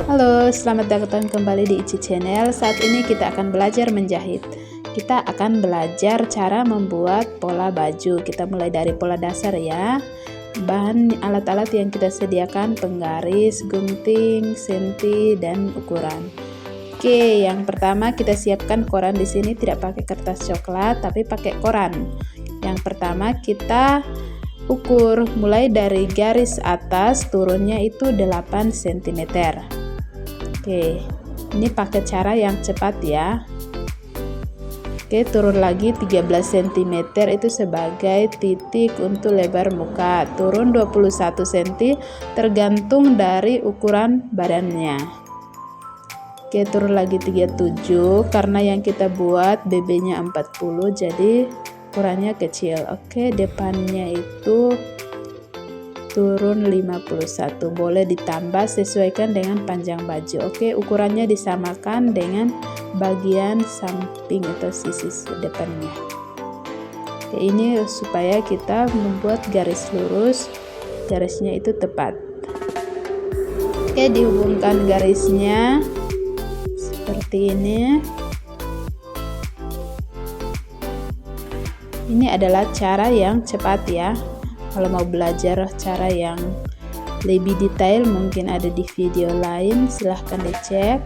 Halo, selamat datang kembali di Ici Channel. Saat ini kita akan belajar menjahit. Kita akan belajar cara membuat pola baju. Kita mulai dari pola dasar ya. Bahan alat-alat yang kita sediakan: penggaris, gunting, senti, dan ukuran. Oke, yang pertama kita siapkan koran. Di sini tidak pakai kertas coklat, tapi pakai koran. Yang pertama kita ukur mulai dari garis atas, turunnya itu 8 cm. Oke, ini pakai cara yang cepat ya. Oke, turun lagi 13 cm itu sebagai titik untuk lebar muka. Turun 21 cm tergantung dari ukuran badannya. Oke, turun lagi 37 karena yang kita buat BB-nya 40, jadi ukurannya kecil. Oke, depannya itu turun 51, boleh ditambah sesuaikan dengan panjang baju. Oke, ukurannya disamakan dengan bagian samping atau sisi depannya. Oke, ini supaya kita membuat garis lurus, garisnya itu tepat. Oke, dihubungkan garisnya seperti ini. Ini adalah cara yang cepat ya. Kalau mau belajar cara yang lebih detail mungkin ada di video lain, silahkan dicek.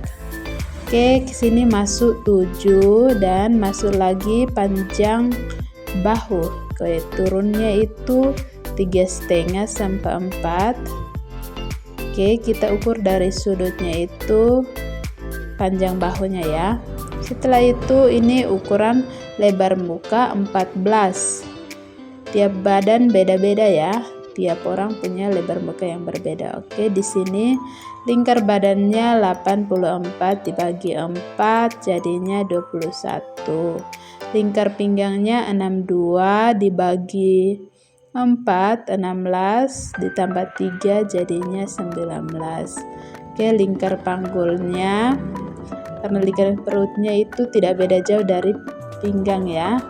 Oke, kesini masuk 7 dan masuk lagi panjang bahu. Oke, turunnya itu 3,5 sampai 4. Oke, kita ukur dari sudutnya itu panjang bahunya ya. Setelah itu ini ukuran lebar muka 14. Tiap badan beda-beda ya, tiap orang punya lebar muka yang berbeda. Oke, di sini lingkar badannya 84 dibagi 4 jadinya 21. Lingkar pinggangnya 62 dibagi 4 16 ditambah 3 jadinya 19. Oke, lingkar panggulnya karena lingkar perutnya itu tidak beda jauh dari pinggang ya.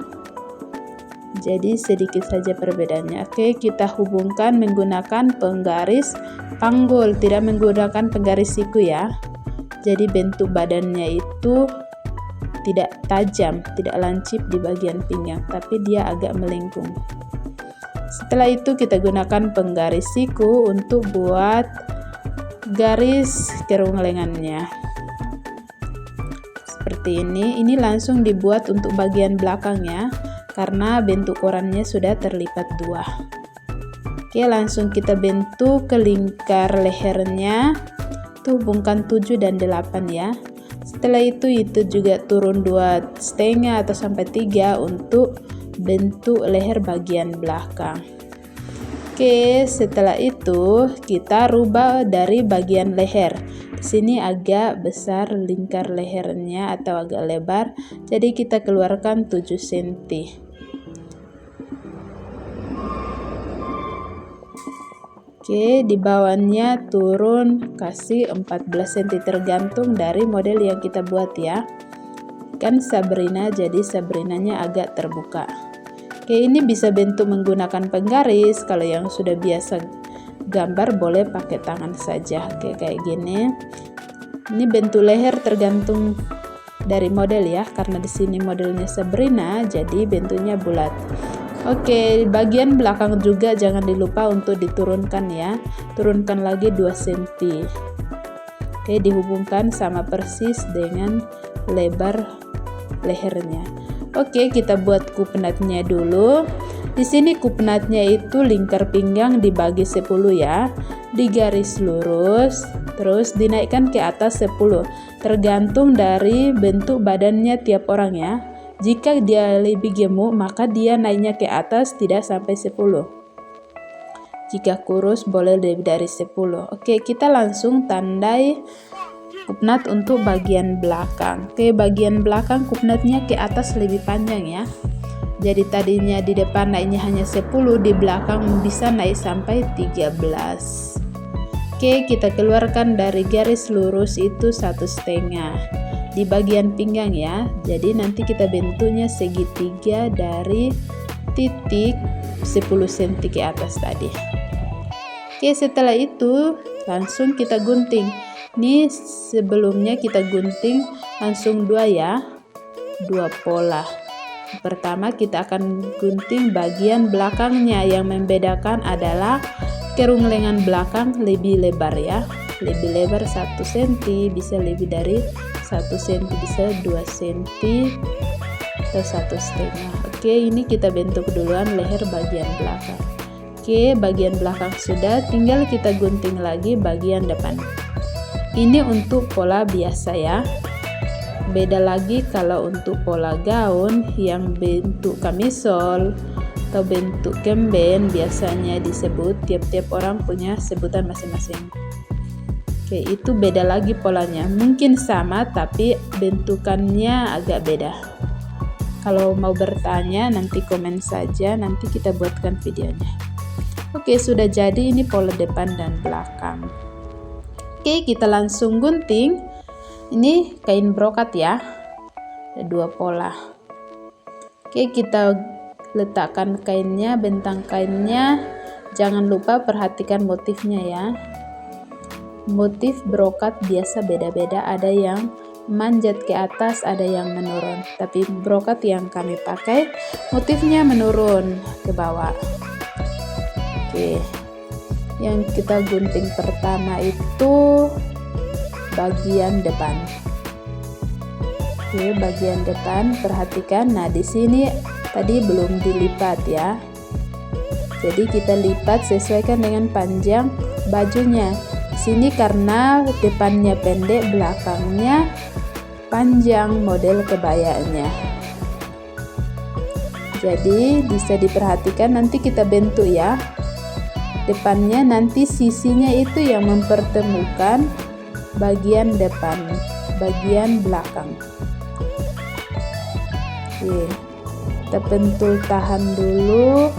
Jadi sedikit saja perbedaannya. Oke, kita hubungkan menggunakan penggaris panggul, tidak menggunakan penggaris siku ya. Jadi bentuk badannya itu tidak tajam, tidak lancip di bagian pinggang, tapi dia agak melengkung. Setelah itu kita gunakan penggaris siku untuk buat garis kerung lengannya. Seperti ini langsung dibuat untuk bagian belakang ya, karena bentuk korannya sudah terlipat 2. Oke, langsung kita bentuk ke lingkar lehernya. Tuh hubungkan 7 dan 8 ya. Setelah itu juga turun 2,5 atau sampai 3 untuk bentuk leher bagian belakang. Oke, setelah itu kita rubah dari bagian leher. Di sini agak besar lingkar lehernya atau agak lebar, jadi kita keluarkan 7 cm. Oke, di bawahnya turun kasih 14 cm tergantung dari model yang kita buat ya. Kan Sabrina, jadi Sabrinanya agak terbuka. Oke, ini bisa bentuk menggunakan penggaris. Kalau yang sudah biasa gambar boleh pakai tangan saja. Oke, kayak gini. Ini bentuk leher tergantung dari model ya, karena di sini modelnya Sabrina jadi bentuknya bulat. Oke, bagian belakang juga jangan dilupa untuk diturunkan ya. Turunkan lagi 2 cm. Oke, dihubungkan sama persis dengan lebar lehernya. Oke, kita buat kupnatnya dulu. Di sini kupnatnya itu lingkar pinggang dibagi 10 ya. Digaris lurus, terus dinaikkan ke atas 10. Tergantung dari bentuk badannya tiap orang ya. Jika dia lebih gemuk, maka dia naiknya ke atas tidak sampai 10. Jika kurus boleh lebih dari 10. Oke, kita langsung tandai kupnat untuk bagian belakang. Oke, bagian belakang kupnatnya ke atas lebih panjang ya. Jadi tadinya di depan naiknya hanya 10, di belakang bisa naik sampai 13. Oke, kita keluarkan dari garis lurus itu 1,5 di bagian pinggang ya. Jadi nanti kita bentuknya segitiga dari titik 10 cm ke atas tadi. Oke, setelah itu langsung kita gunting. Ini sebelumnya kita gunting langsung 2 ya, 2 pola. Pertama kita akan gunting bagian belakangnya, yang membedakan adalah kerung lengan belakang lebih lebar ya, lebih lebar 1 cm, bisa lebih dari 1 cm, bisa 2 cm atau 1,5. Oke, ini kita bentuk duluan leher bagian belakang. Oke, bagian belakang sudah, tinggal kita gunting lagi bagian depan. Ini untuk pola biasa ya. Beda lagi kalau untuk pola gaun yang bentuk kamisol atau bentuk kemben, biasanya disebut, tiap-tiap orang punya sebutan masing-masing. Oke, itu beda lagi polanya. Mungkin sama tapi bentukannya agak beda. Kalau mau bertanya nanti komen saja, nanti kita buatkan videonya. Oke, sudah jadi ini pola depan dan belakang. Oke, kita langsung gunting. Ini kain brokat ya, ada 2 pola. Oke, kita letakkan kainnya, bentang kainnya. Jangan lupa perhatikan motifnya ya. Motif brokat biasa beda-beda, ada yang manjat ke atas, ada yang menurun. Tapi brokat yang kami pakai motifnya menurun ke bawah. Oke, yang kita gunting pertama itu bagian depan. Oke, bagian depan perhatikan. Nah, di sini tadi belum dilipat ya. Jadi kita lipat sesuaikan dengan panjang bajunya. Di sini karena depannya pendek, belakangnya panjang model kebayanya. Jadi bisa diperhatikan, nanti kita bentuk ya. Depannya nanti sisinya itu yang mempertemukan bagian depan, bagian belakang. Oke, kita pentul tahan dulu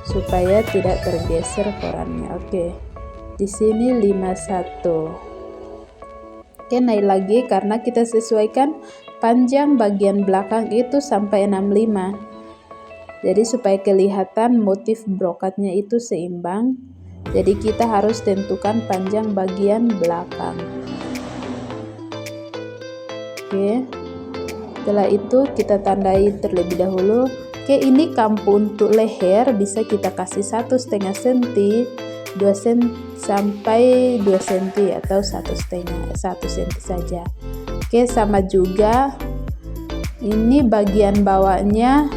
supaya tidak tergeser korannya. Oke, di sini 51. Oke, naik lagi karena kita sesuaikan panjang bagian belakang itu sampai 65. Jadi supaya kelihatan motif brokatnya itu seimbang, jadi kita harus tentukan panjang bagian belakang. Oke, setelah itu kita tandai terlebih dahulu. Oke, ini kampu untuk leher bisa kita kasih 1,5 cm, 2 cm sampai 2 cm atau 1 cm saja. Oke, sama juga ini bagian bawahnya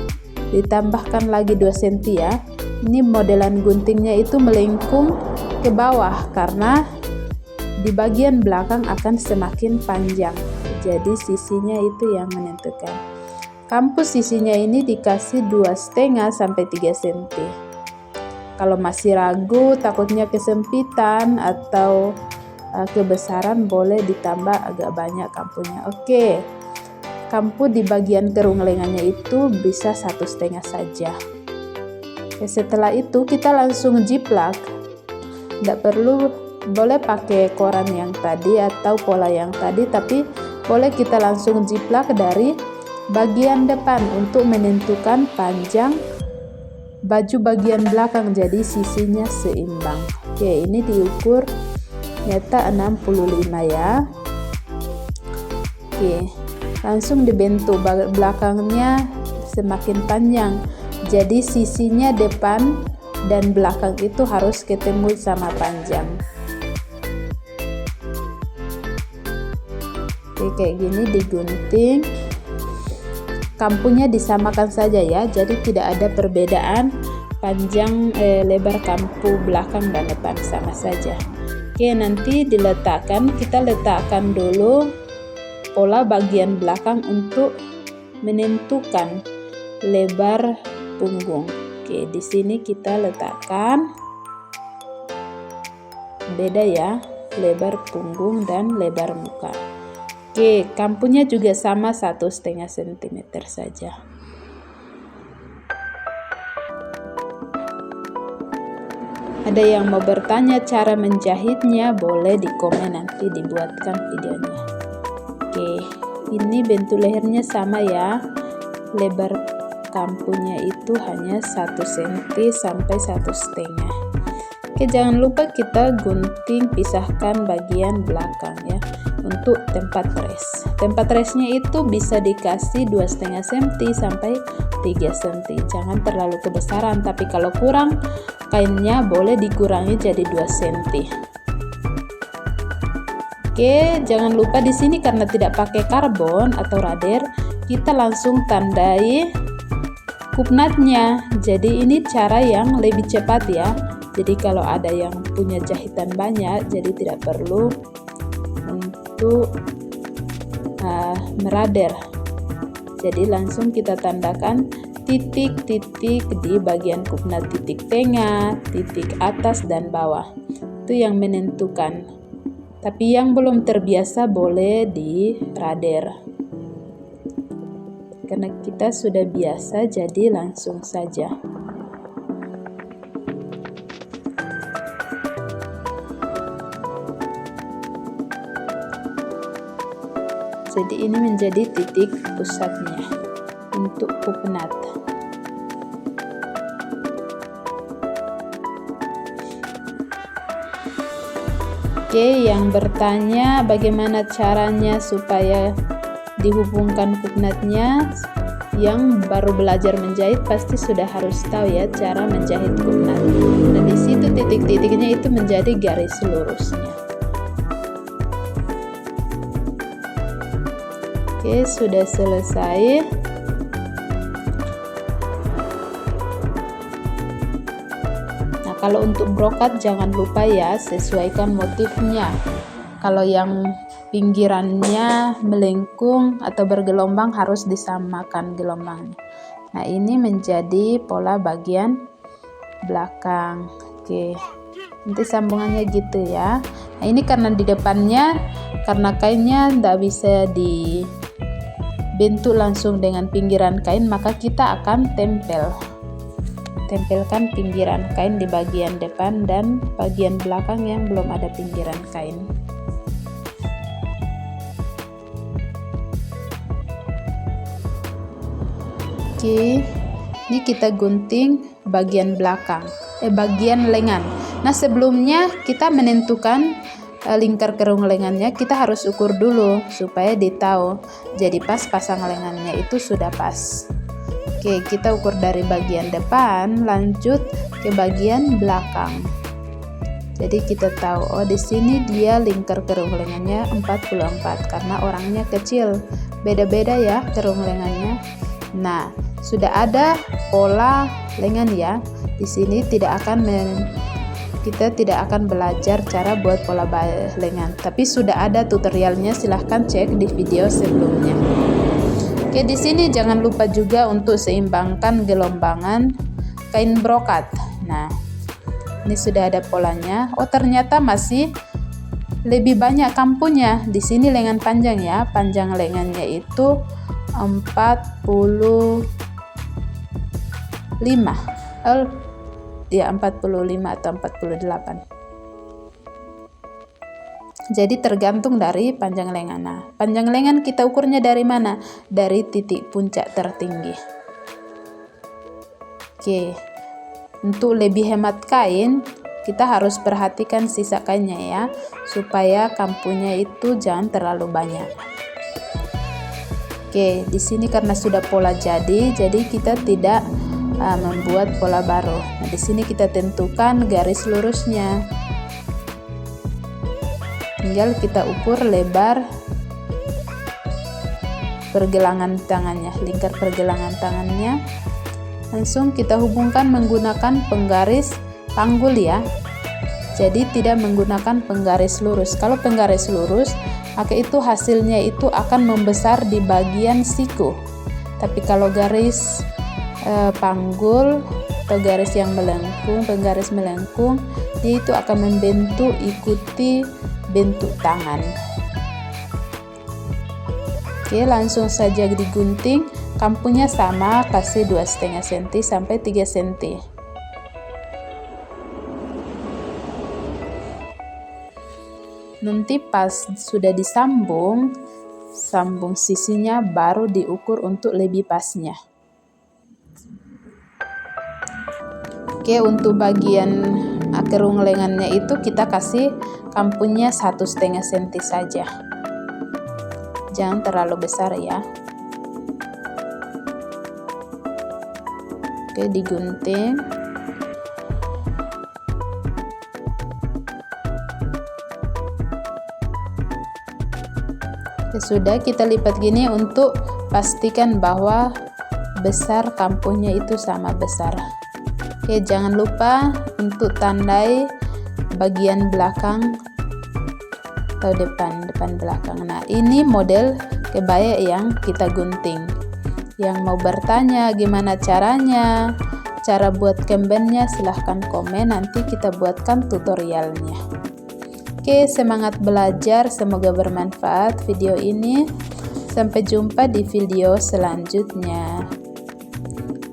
ditambahkan lagi 2 cm ya. Ini modelan guntingnya itu melengkung ke bawah karena di bagian belakang akan semakin panjang. Jadi sisinya itu yang menentukan. Kampu sisinya ini dikasih 2,5 sampai 3 cm. Kalau masih ragu, takutnya kesempitan atau kebesaran, boleh ditambah agak banyak kampunya. Oke, kampu di bagian kerung lengannya itu bisa 1,5 saja. Setelah itu kita langsung jiplak. Tidak perlu, boleh pakai koran yang tadi atau pola yang tadi, tapi boleh kita langsung jiplak dari bagian depan untuk menentukan panjang baju bagian belakang, jadi sisinya seimbang. Oke, ini diukur nyata 65 ya. Oke, langsung dibentuk belakangnya semakin panjang. Jadi sisinya depan dan belakang itu harus ketemu sama panjang. Oke, kayak gini digunting. Kampunya disamakan saja ya, jadi tidak ada perbedaan panjang lebar kampu belakang dan depan, sama saja. Oke, nanti diletakkan, kita letakkan dulu pola bagian belakang untuk menentukan lebar punggung. Oke, di sini kita letakkan, beda ya lebar punggung dan lebar muka. Oke, kampunya juga sama 1,5 cm saja. Ada yang mau bertanya cara menjahitnya, boleh di komen, nanti dibuatkan videonya. Oke, ini bentuk lehernya sama ya, lebar kampunya itu hanya 1 cm sampai 1,5 cm. Oke, jangan lupa kita gunting pisahkan bagian belakang ya untuk tempat res. Tempat resnya itu bisa dikasih 2,5 cm sampai 3 cm. Jangan terlalu kebesaran, tapi kalau kurang kainnya boleh dikurangi jadi 2 cm. Oke, jangan lupa di sini karena tidak pakai karbon atau rader, kita langsung tandai kupnatnya. Jadi ini cara yang lebih cepat ya. Jadi kalau ada yang punya jahitan banyak, jadi tidak perlu untuk merader. Jadi langsung kita tandakan titik-titik di bagian kupnat, titik tengah, titik atas dan bawah. Itu yang menentukan. Tapi yang belum terbiasa boleh di rader. Karena kita sudah biasa, jadi langsung saja. Jadi ini menjadi titik pusatnya untuk kupnat. Oke, yang bertanya bagaimana caranya supaya dihubungkan kupnatnya, yang baru belajar menjahit pasti sudah harus tahu ya cara menjahit kupnat. Nah, di situ titik-titiknya itu menjadi garis lurusnya. Oke, sudah selesai. Nah, kalau untuk brokat jangan lupa ya, sesuaikan motifnya. Kalau yang pinggirannya melengkung atau bergelombang harus disamakan gelombangnya. Nah, ini menjadi pola bagian belakang. Oke, nanti sambungannya gitu ya. Nah, ini karena di depannya, karena kainnya tidak bisa dibentuk langsung dengan pinggiran kain, maka kita akan tempelkan pinggiran kain di bagian depan dan bagian belakang yang belum ada pinggiran kain. Oke, ini kita gunting bagian belakang, bagian lengan. Nah, sebelumnya kita menentukan lingkar kerung lengannya, kita harus ukur dulu supaya ditahu. Jadi pas pasang lengannya itu sudah pas. Oke, kita ukur dari bagian depan, lanjut ke bagian belakang. Jadi kita tahu, oh di sini dia lingkar kerung lengannya 44 karena orangnya kecil. Beda-beda ya kerung lengannya. Nah, sudah ada pola lengan ya. Di sini kita tidak akan belajar cara buat pola lengan, tapi sudah ada tutorialnya, silahkan cek di video sebelumnya. Oke, di sini jangan lupa juga untuk seimbangkan gelombangan kain brokat. Nah, ini sudah ada polanya. Oh, ternyata masih lebih banyak kampunya. Di sini lengan panjang ya, panjang lengannya itu 45 ya, 45 atau 48. Jadi tergantung dari panjang lengan. Nah, panjang lengan kita ukurnya dari mana? Dari titik puncak tertinggi. Oke, untuk lebih hemat kain, kita harus perhatikan sisa kainnya ya, supaya kampunya itu jangan terlalu banyak. Oke, di sini karena sudah pola jadi kita tidak membuat pola baru. Nah, di sini kita tentukan garis lurusnya. Tinggal kita ukur lebar pergelangan tangannya, lingkar pergelangan tangannya. Langsung kita hubungkan menggunakan penggaris panggul ya. Jadi tidak menggunakan penggaris lurus. Kalau penggaris lurus, maka itu hasilnya itu akan membesar di bagian siku. Tapi kalau garis panggul atau garis yang melengkung, penggaris melengkung, dia itu akan membentuk ikuti bentuk tangan. Oke, langsung saja digunting. Kampunya sama, kasih 2,5 cm sampai 3 cm. Nanti pas sudah disambung, sambung sisinya baru diukur untuk lebih pasnya. Oke, untuk bagian Kerung lengannya itu kita kasih kampunnya 1,5 cm saja, jangan terlalu besar ya. Oke, digunting. Ya sudah, kita lipat gini untuk pastikan bahwa besar kampunnya itu sama besar. Oke, jangan lupa untuk tandai bagian belakang atau depan belakang. Nah, ini model kebaya yang kita gunting. Yang mau bertanya gimana caranya, cara buat kembennya, silahkan komen, nanti kita buatkan tutorialnya. Oke, semangat belajar, semoga bermanfaat video ini. Sampai jumpa di video selanjutnya.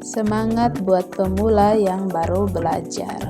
Semangat buat pemula yang baru belajar.